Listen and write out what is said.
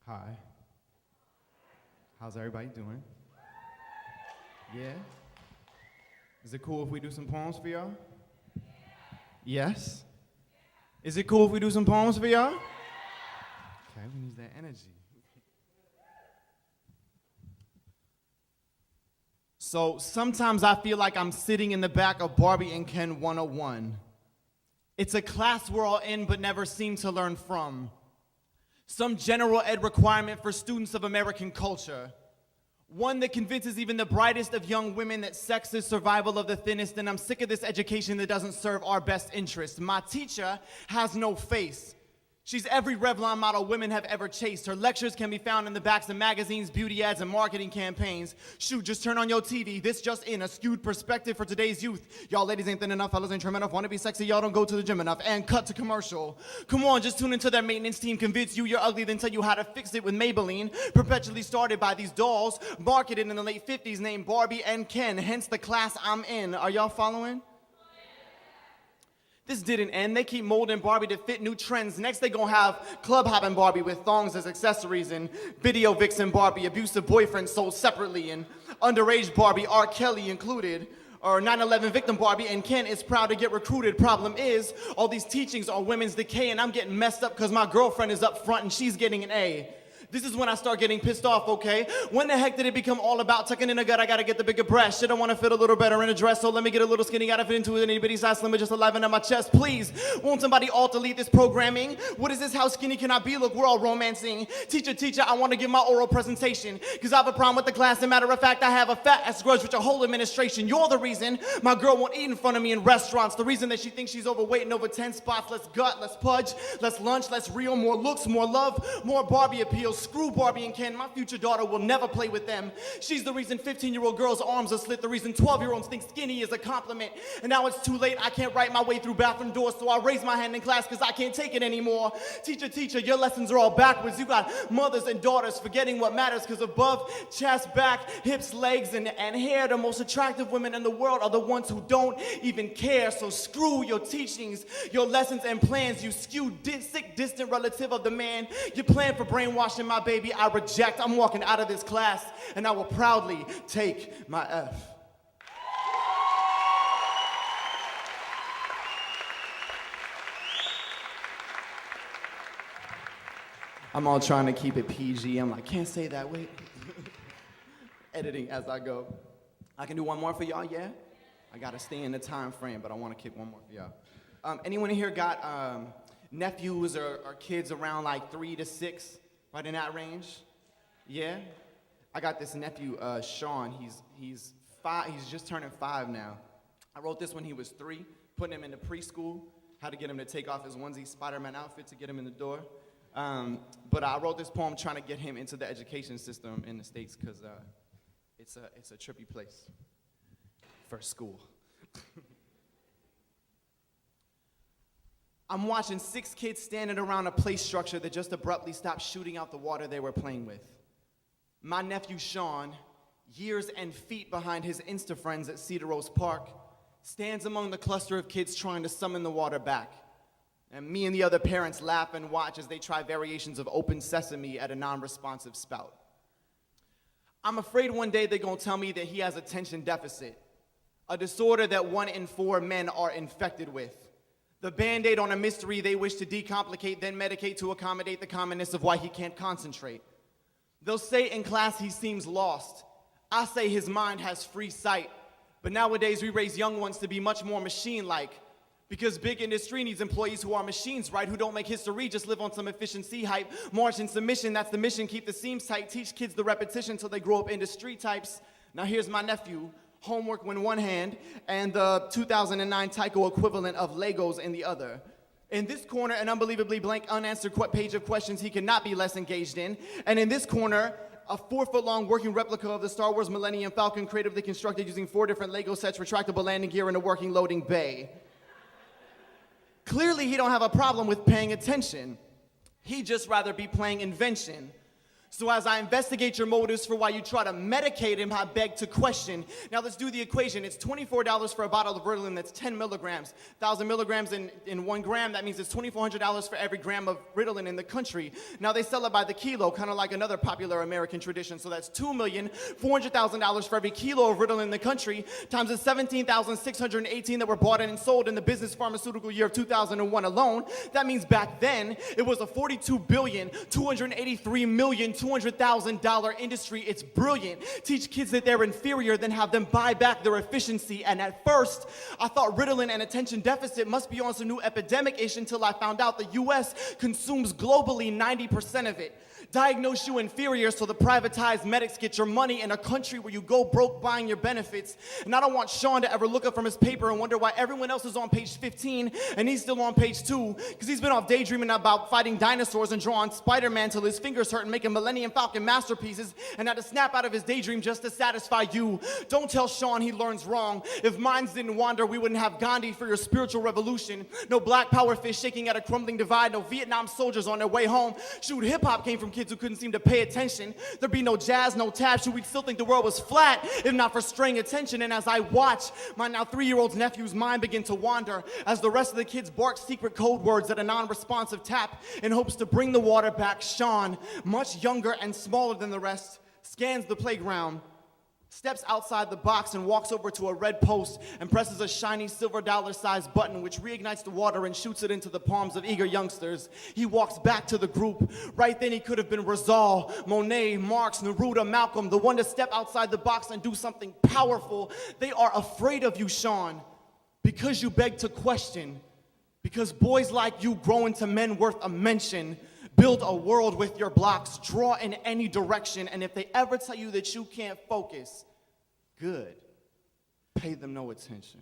Hi. How's everybody doing? Yeah? Is it cool if we do some poems for y'all? Yes? Is it cool if we do some poems for y'all? Okay, we need that energy. So sometimes I feel like I'm sitting in the back of Barbie and Ken 101. It's a class we're all in but never seem to learn from. Some general ed requirement for students of American culture. One that convinces even the brightest of young women that sex is survival of the thinnest, and I'm sick of this education that doesn't serve our best interests. My teacher has no face. She's every Revlon model women have ever chased. Her lectures can be found in the backs of magazines, beauty ads, and marketing campaigns. Shoot, just turn on your TV. This just in, a skewed perspective for today's youth. Y'all ladies ain't thin enough, fellas ain't trim enough, wanna be sexy, y'all don't go to the gym enough. And cut to commercial. Come on, just tune into their maintenance team, convince you you're ugly, then tell you how to fix it with Maybelline. Perpetually started by these dolls, marketed in the late 50s, named Barbie and Ken, hence the class I'm in. Are y'all following? This didn't end. They keep molding Barbie to fit new trends. Next, they gonna have club hopping Barbie with thongs as accessories, and video vixen Barbie, abusive boyfriend sold separately, and underage Barbie, R. Kelly included, or 9/11 victim Barbie, and Ken is proud to get recruited. Problem is, all these teachings are women's decay, and I'm getting messed up because my girlfriend is up front and she's getting an A. This is when I start getting pissed off, okay? When the heck did it become all about tucking in a gut? I gotta get the bigger breast. Shit, I wanna fit a little better in a dress, so let me get a little skinny. Gotta fit into an itty bitty size slimmer just to liven up my chest. Please, won't somebody alt delete this programming? What is this? How skinny can I be? Look, we're all romancing. Teacher, I wanna give my oral presentation, cause I have a problem with the class. And matter of fact, I have a fat ass grudge with your whole administration. You're the reason my girl won't eat in front of me in restaurants. The reason that she thinks she's overweight and over 10 spots. Let's gut, let's pudge, let's lunch, let's reel. More looks, more love, more Barbie appeal. Screw Barbie and Ken. My future daughter will never play with them. She's the reason 15-year-old girls' arms are slit, the reason 12-year-olds think skinny is a compliment. And now it's too late, I can't write my way through bathroom doors, so I raise my hand in class because I can't take it anymore. Teacher, your lessons are all backwards. You got mothers and daughters forgetting what matters, because above chest, back, hips, legs, and hair, the most attractive women in the world are the ones who don't even care. So screw your teachings, your lessons and plans, you skewed, sick, distant relative of the man. You plan for brainwashing my baby, I reject. I'm walking out of this class, and I will proudly take my F. I'm all trying to keep it PG. I'm like, can't say that, wait. Editing as I go. I can do one more for y'all, yeah? I gotta stay in the time frame, but I wanna kick one more for y'all. Anyone in here got nephews or kids around like 3 to 6, right in that range? Yeah? I got this nephew, Sean. He's 5. He's just turning 5 now. I wrote this when he was 3, putting him into preschool, how to get him to take off his onesie Spider-Man outfit to get him in the door. But I wrote this poem trying to get him into the education system in the States, because it's a trippy place for school. I'm watching 6 kids standing around a play structure that just abruptly stopped shooting out the water they were playing with. My nephew Sean, years and feet behind his Insta friends at Cedar Rose Park, stands among the cluster of kids trying to summon the water back. And me and the other parents laugh and watch as they try variations of Open Sesame at a non-responsive spout. I'm afraid one day they're gonna tell me that he has attention deficit, a disorder that 1 in 4 men are infected with. The Band-Aid on a mystery they wish to decomplicate, then medicate to accommodate the commonness of why he can't concentrate. They'll say in class he seems lost. I say his mind has free sight. But nowadays we raise young ones to be much more machine-like, because big industry needs employees who are machines, right? Who don't make history, just live on some efficiency hype. March in submission, that's the mission. Keep the seams tight. Teach kids the repetition till they grow up industry types. Now here's my nephew. Homework in one hand, and the 2009 Tycho equivalent of Legos in the other. In this corner, an unbelievably blank, unanswered page of questions he cannot be less engaged in. And in this corner, a 4-foot-long working replica of the Star Wars Millennium Falcon, creatively constructed using 4 different Lego sets, retractable landing gear, and a working loading bay. Clearly, he don't have a problem with paying attention. He'd just rather be playing invention. So as I investigate your motives for why you try to medicate him, I beg to question. Now let's do the equation. It's $24 for a bottle of Ritalin that's 10 milligrams. 1,000 milligrams in 1 gram, that means it's $2,400 for every gram of Ritalin in the country. Now they sell it by the kilo, kind of like another popular American tradition. So that's $2,400,000 for every kilo of Ritalin in the country, times the 17,618 that were bought and sold in the business pharmaceutical year of 2001 alone. That means back then, it was a $42,283,200,000 industry. It's brilliant. Teach kids that they're inferior, then have them buy back their efficiency. And at first, I thought Ritalin and attention deficit must be on some new epidemic-ish until I found out the US consumes globally 90% of it. Diagnose you inferior so the privatized medics get your money in a country where you go broke buying your benefits. And I don't want Sean to ever look up from his paper and wonder why everyone else is on page 15 and he's still on page 2, because he's been off daydreaming about fighting dinosaurs and drawing Spider-Man till his fingers hurt and making Millennium Falcon masterpieces and had to snap out of his daydream just to satisfy you. Don't tell Sean he learns wrong. If minds didn't wander, we wouldn't have Gandhi for your spiritual revolution. No black power fist shaking at a crumbling divide. No Vietnam soldiers on their way home. Shoot, hip-hop came from kids who couldn't seem to pay attention. There'd be no jazz, no tap. Shoot, we'd still think the world was flat if not for straying attention. And as I watch my now 3-year-old's nephew's mind begin to wander, as the rest of the kids bark secret code words at a non-responsive tap in hopes to bring the water back, Sean, much younger and smaller than the rest, scans the playground, steps outside the box and walks over to a red post and presses a shiny silver dollar-sized button which reignites the water and shoots it into the palms of eager youngsters. He walks back to the group. Right then he could have been Rizal, Monet, Marx, Neruda, Malcolm, the one to step outside the box and do something powerful. They are afraid of you, Sean, because you beg to question, because boys like you grow into men worth a mention. Build a world with your blocks, draw in any direction, and if they ever tell you that you can't focus, good, pay them no attention.